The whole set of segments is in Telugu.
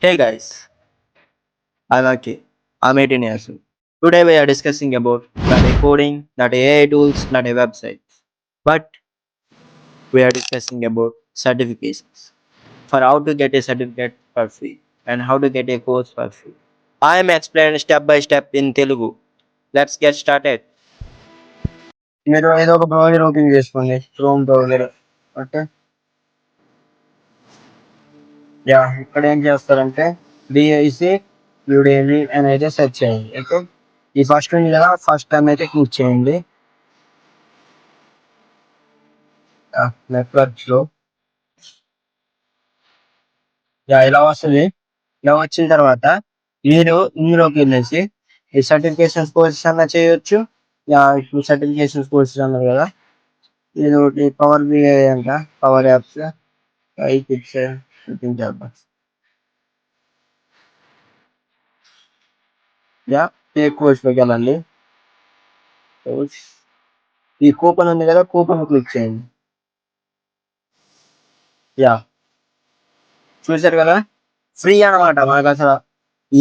Hey guys, I'm Aki. I'm 18 years old. Today we are discussing about not a coding, not a AI tools, not a website, but we are discussing about certifications for how to get a certificate for free and how to get a course for free. I am explaining step by step in Telugu. Let's get started. మీరు ఏదో ఒక బ్రౌజర్ ఓపెన్ చేసుకోండి క్రోమ్ బ్రౌజర్. ఓకే. ఇక్కడ ఏం చేస్తారంటే డిఐసి యుడేమి అని అయితే సెర్చ్ చేయండి. ఓకే. ఈ ఫస్ట్ ఉంది కదా, ఫస్ట్ టైం అయితే క్లిక్ చేయండి. నెట్వర్క్స్ లో ఇలా వస్తుంది. ఇలా వచ్చిన తర్వాత మీరు ఇందులోకి వెళ్ళేసి ఈ సర్టిఫికేషన్ కోర్సెస్ అన్న చేయొచ్చు. ఇప్పుడు సర్టిఫికేషన్ కోర్సెస్ అన్నారు కదా, ఇది ఒకటి పవర్ బిఐ అంట, పవర్ యాప్స్ ఐ టిప్స్ చేద్దాం. పే కోర్స్ లోకి వెళ్ళండి. కోర్స్ ఈ కూపన్ ఉంది కదా, కూపన్ క్లిక్ చేయండి. యా చూసారు కదా, ఫ్రీ అనమాట. మనకు అసలు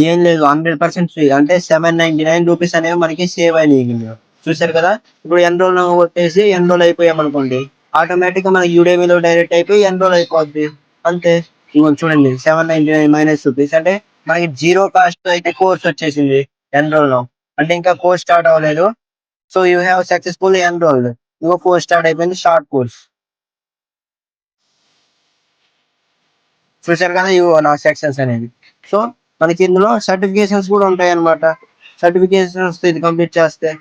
ఏం లేదు, 100% ఫ్రీ. అంటే 799 రూపీస్ అనేవి మనకి సేవ్ అయినాయి ఇందులో. చూసారు కదా, ఇప్పుడు ఎన్రోల్ కొట్టేసి ఎన్రోల్ అయిపోయామనుకోండి, ఆటోమేటిక్ గా మనకి యూడేమీలో డైరెక్ట్ అయిపోయి ఎన్రోల్ అయిపోద్ది. అంతే. ఇదిగోండి చూడండి, 799 - రూపీస్ అంటే మనకి జీరో కాస్ట్ అయితే కోర్స్ వచ్చేసింది ఎన్రోల్ లో. అంటే ఇంకా కోర్స్ స్టార్ట్ అవ్వలేదు. So you have successful enrolled. ఇంకో కోర్స్ స్టార్ట్ అయిపోయింది, షార్ట్ కోర్స్. చూసారు కదా, ఇవి నా సెక్షన్స్ అనేవి. సో మనకి ఇందులో సర్టిఫికేషన్స్ కూడా ఉంటాయి అనమాట. సర్టిఫికేషన్స్ ఇది కంప్లీట్ చేస్తే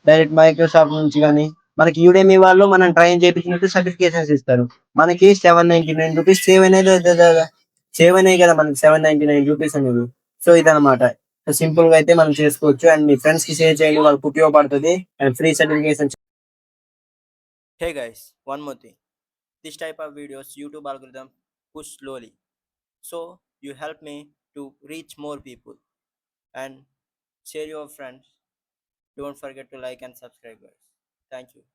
డైరెక్ట్ మైక్రోసాఫ్ట్ నుంచి కానీ మనకి యూడేమి వాళ్ళు మనం ట్రైన్ చేయించినట్టు సర్టిఫికేషన్స్ ఇస్తారు. మనకి 799 రూపీస్ సేవ్ అయినాయి కదా మనకి 799 రూపీస్ అనేవి. సో ఇదనమాట. సింపుల్ గా అయితే మనం చేసుకోవచ్చు. అండ్ మీ ఫ్రెండ్స్ కి షేర్ చేయండి, వాళ్ళకి ఉపయోగపడుతుంది. And free certification. Hey guys, one more thing. This type of videos YouTube algorithm push slowly. So you help me to reach more people and share your friends. Don't forget to like and subscribe guys. Thank you.